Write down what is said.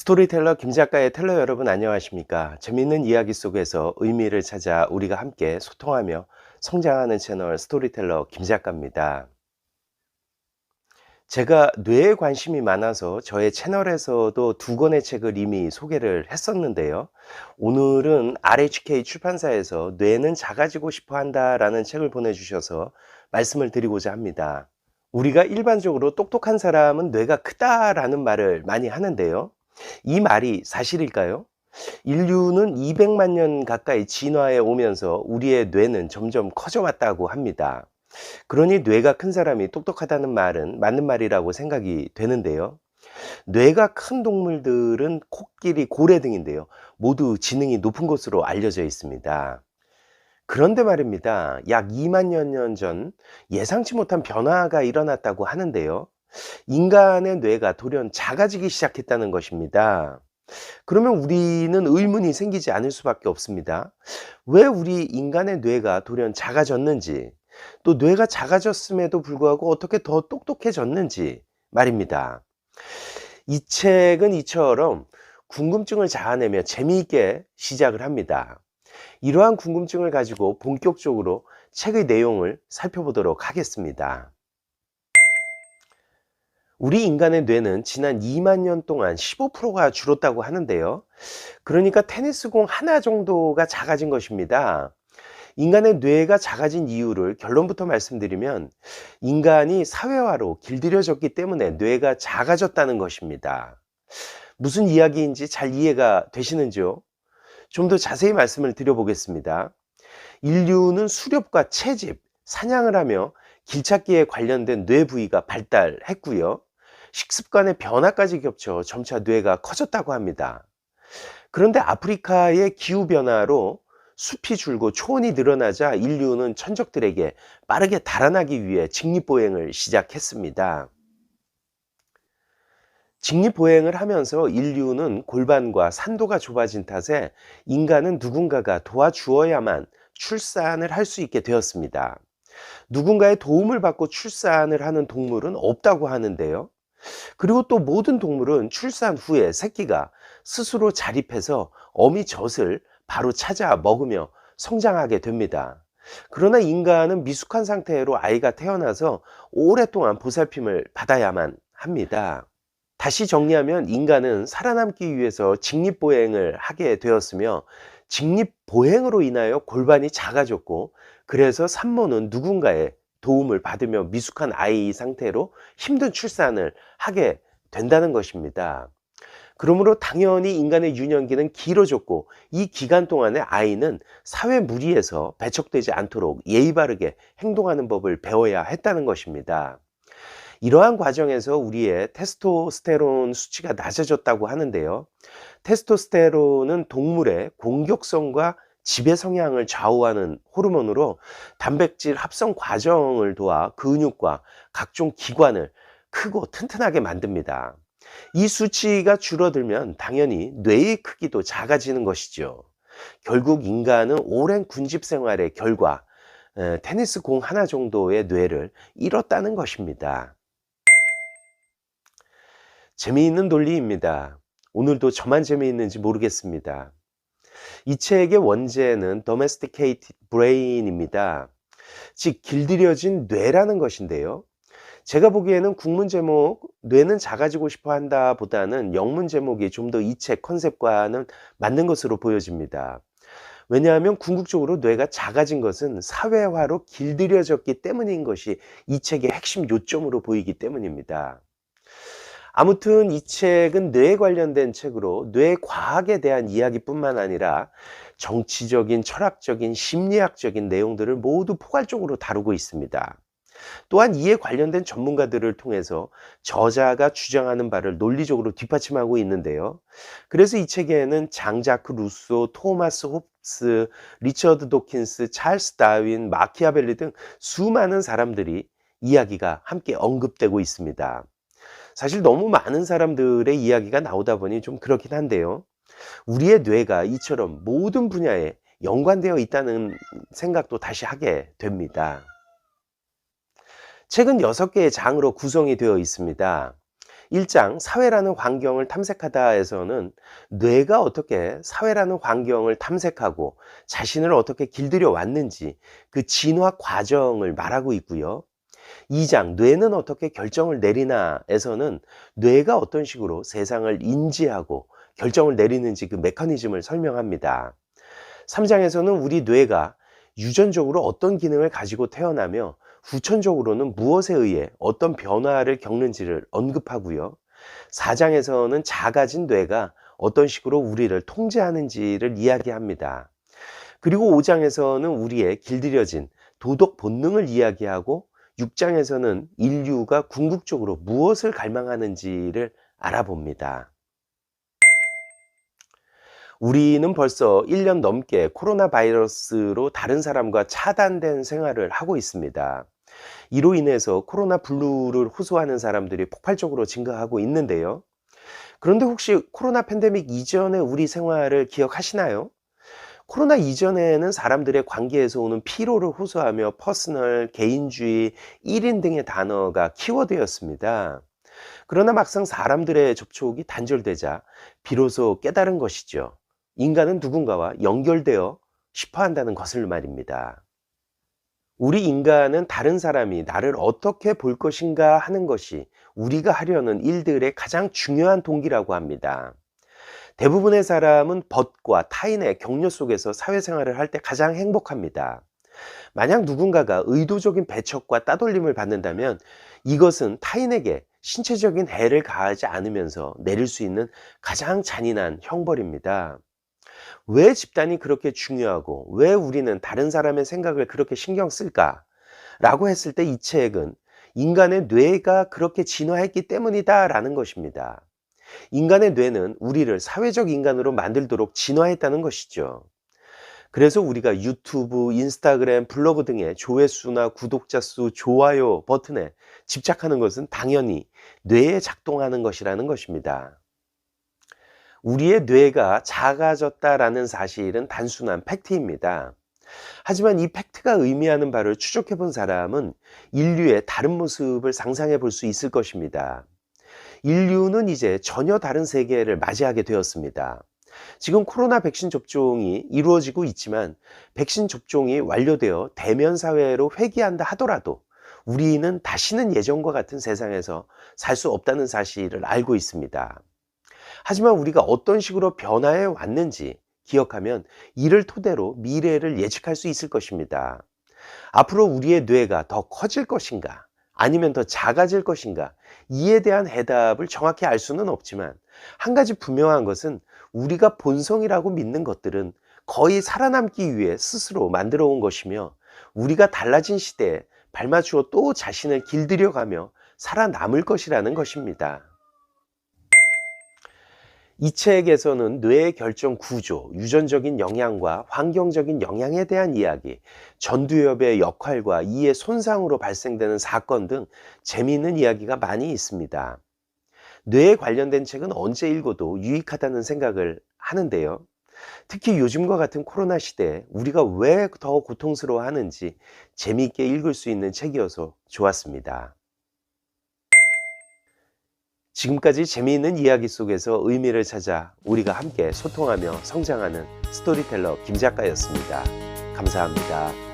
스토리텔러 김 작가의 텔러 여러분 안녕하십니까? 재밌는 이야기 속에서 의미를 찾아 우리가 함께 소통하며 성장하는 채널 스토리텔러 김 작가입니다. 제가 뇌에 관심이 많아서 저의 채널에서도 두 권의 책을 이미 소개를 했었는데요. 오늘은 RHK 출판사에서 뇌는 작아지고 싶어 한다라는 책을 보내주셔서 말씀을 드리고자 합니다. 우리가 일반적으로 똑똑한 사람은 뇌가 크다라는 말을 많이 하는데요. 이 말이 사실일까요? 인류는 200만 년 가까이 진화해 오면서 우리의 뇌는 점점 커져 왔다고 합니다. 그러니 뇌가 큰 사람이 똑똑하다는 말은 맞는 말이라고 생각이 되는데요. 뇌가 큰 동물들은 코끼리, 고래 등인데요. 모두 지능이 높은 것으로 알려져 있습니다. 그런데 말입니다. 약 2만여 년 전 예상치 못한 변화가 일어났다고 하는데요. 인간의 뇌가 돌연 작아지기 시작했다는 것입니다. 그러면 우리는 의문이 생기지 않을 수밖에 없습니다. 왜 우리 인간의 뇌가 돌연 작아졌는지, 또 뇌가 작아졌음에도 불구하고 어떻게 더 똑똑해졌는지 말입니다. 이 책은 이처럼 궁금증을 자아내며 재미있게 시작을 합니다. 이러한 궁금증을 가지고 본격적으로 책의 내용을 살펴보도록 하겠습니다. 우리 인간의 뇌는 지난 2만 년 동안 15%가 줄었다고 하는데요. 그러니까 테니스공 하나 정도가 작아진 것입니다. 인간의 뇌가 작아진 이유를 결론부터 말씀드리면 인간이 사회화로 길들여졌기 때문에 뇌가 작아졌다는 것입니다. 무슨 이야기인지 잘 이해가 되시는지요? 좀 더 자세히 말씀을 드려보겠습니다. 인류는 수렵과 채집, 사냥을 하며 길찾기에 관련된 뇌 부위가 발달했고요. 식습관의 변화까지 겹쳐 점차 뇌가 커졌다고 합니다. 그런데 아프리카의 기후변화로 숲이 줄고 초원이 늘어나자 인류는 천적들에게 빠르게 달아나기 위해 직립보행을 시작했습니다. 직립보행을 하면서 인류는 골반과 산도가 좁아진 탓에 인간은 누군가가 도와주어야만 출산을 할 수 있게 되었습니다. 누군가의 도움을 받고 출산을 하는 동물은 없다고 하는데요. 그리고 또 모든 동물은 출산 후에 새끼가 스스로 자립해서 어미 젖을 바로 찾아 먹으며 성장하게 됩니다. 그러나 인간은 미숙한 상태로 아이가 태어나서 오랫동안 보살핌을 받아야만 합니다. 다시 정리하면 인간은 살아남기 위해서 직립보행을 하게 되었으며 직립보행으로 인하여 골반이 작아졌고 그래서 산모는 누군가의 도움을 받으며 미숙한 아이 상태로 힘든 출산을 하게 된다는 것입니다. 그러므로 당연히 인간의 유년기는 길어졌고 이 기간 동안에 아이는 사회 무리에서 배척되지 않도록 예의 바르게 행동하는 법을 배워야 했다는 것입니다. 이러한 과정에서 우리의 테스토스테론 수치가 낮아졌다고 하는데요. 테스토스테론은 동물의 공격성과 지배 성향을 좌우하는 호르몬으로 단백질 합성 과정을 도와 근육과 각종 기관을 크고 튼튼하게 만듭니다. 이 수치가 줄어들면 당연히 뇌의 크기도 작아지는 것이죠. 결국 인간은 오랜 군집 생활의 결과 테니스 공 하나 정도의 뇌를 잃었다는 것입니다. 재미있는 논리입니다. 오늘도 저만 재미있는지 모르겠습니다. 이 책의 원제는 domesticated brain입니다. 즉 길들여진 뇌라는 것인데요. 제가 보기에는 국문 제목 뇌는 작아지고 싶어 한다 보다는 영문 제목이 좀 더 이 책 컨셉과는 맞는 것으로 보여집니다. 왜냐하면 궁극적으로 뇌가 작아진 것은 사회화로 길들여졌기 때문인 것이 이 책의 핵심 요점으로 보이기 때문입니다. 아무튼 이 책은 뇌에 관련된 책으로 뇌 과학에 대한 이야기뿐만 아니라 정치적인, 철학적인, 심리학적인 내용들을 모두 포괄적으로 다루고 있습니다. 또한 이에 관련된 전문가들을 통해서 저자가 주장하는 바를 논리적으로 뒷받침하고 있는데요. 그래서 이 책에는 장자크 루소, 토마스 홉스, 리처드 도킨스, 찰스 다윈, 마키아벨리 등 수많은 사람들이 이야기가 함께 언급되고 있습니다. 사실 너무 많은 사람들의 이야기가 나오다 보니 좀 그렇긴 한데요. 우리의 뇌가 이처럼 모든 분야에 연관되어 있다는 생각도 다시 하게 됩니다. 책은 6개의 장으로 구성이 되어 있습니다. 1장 사회라는 환경을 탐색하다에서는 뇌가 어떻게 사회라는 환경을 탐색하고 자신을 어떻게 길들여 왔는지 그 진화 과정을 말하고 있고요. 2장 뇌는 어떻게 결정을 내리나에서는 뇌가 어떤 식으로 세상을 인지하고 결정을 내리는지 그 메커니즘을 설명합니다. 3장에서는 우리 뇌가 유전적으로 어떤 기능을 가지고 태어나며 후천적으로는 무엇에 의해 어떤 변화를 겪는지를 언급하고요. 4장에서는 작아진 뇌가 어떤 식으로 우리를 통제하는지를 이야기합니다. 그리고 5장에서는 우리의 길들여진 도덕 본능을 이야기하고 6장에서는 인류가 궁극적으로 무엇을 갈망하는지를 알아봅니다. 우리는 벌써 1년 넘게 코로나 바이러스로 다른 사람과 차단된 생활을 하고 있습니다. 이로 인해서 코로나 블루를 호소하는 사람들이 폭발적으로 증가하고 있는데요. 그런데 혹시 코로나 팬데믹 이전의 우리 생활을 기억하시나요? 코로나 이전에는 사람들의 관계에서 오는 피로를 호소하며 퍼스널, 개인주의, 1인 등의 단어가 키워드였습니다. 그러나 막상 사람들의 접촉이 단절되자 비로소 깨달은 것이죠. 인간은 누군가와 연결되어 싶어 한다는 것을 말입니다. 우리 인간은 다른 사람이 나를 어떻게 볼 것인가 하는 것이 우리가 하려는 일들의 가장 중요한 동기라고 합니다. 대부분의 사람은 벗과 타인의 격려 속에서 사회생활을 할 때 가장 행복합니다. 만약 누군가가 의도적인 배척과 따돌림을 받는다면 이것은 타인에게 신체적인 해를 가하지 않으면서 내릴 수 있는 가장 잔인한 형벌입니다. 왜 집단이 그렇게 중요하고 왜 우리는 다른 사람의 생각을 그렇게 신경 쓸까? 라고 했을 때 이 책은 인간의 뇌가 그렇게 진화했기 때문이다 라는 것입니다. 인간의 뇌는 우리를 사회적 인간으로 만들도록 진화했다는 것이죠. 그래서 우리가 유튜브, 인스타그램, 블로그 등의 조회수나 구독자 수, 좋아요 버튼에 집착하는 것은 당연히 뇌에 작동하는 것이라는 것입니다. 우리의 뇌가 작아졌다라는 사실은 단순한 팩트입니다. 하지만 이 팩트가 의미하는 바를 추적해 본 사람은 인류의 다른 모습을 상상해 볼 수 있을 것입니다. 인류는 이제 전혀 다른 세계를 맞이하게 되었습니다. 지금 코로나 백신 접종이 이루어지고 있지만 백신 접종이 완료되어 대면 사회로 회귀한다 하더라도 우리는 다시는 예전과 같은 세상에서 살 수 없다는 사실을 알고 있습니다. 하지만 우리가 어떤 식으로 변화해 왔는지 기억하면 이를 토대로 미래를 예측할 수 있을 것입니다. 앞으로 우리의 뇌가 더 커질 것인가 아니면 더 작아질 것인가 이에 대한 해답을 정확히 알 수는 없지만 한 가지 분명한 것은 우리가 본성이라고 믿는 것들은 거의 살아남기 위해 스스로 만들어 온 것이며 우리가 달라진 시대에 발맞추어 또 자신을 길들여가며 살아남을 것이라는 것입니다. 이 책에서는 뇌의 결정 구조, 유전적인 영향과 환경적인 영향에 대한 이야기, 전두엽의 역할과 이의 손상으로 발생되는 사건 등 재미있는 이야기가 많이 있습니다. 뇌에 관련된 책은 언제 읽어도 유익하다는 생각을 하는데요. 특히 요즘과 같은 코로나 시대에 우리가 왜 더 고통스러워하는지 재미있게 읽을 수 있는 책이어서 좋았습니다. 지금까지 재미있는 이야기 속에서 의미를 찾아 우리가 함께 소통하며 성장하는 스토리텔러 김 작가였습니다. 감사합니다.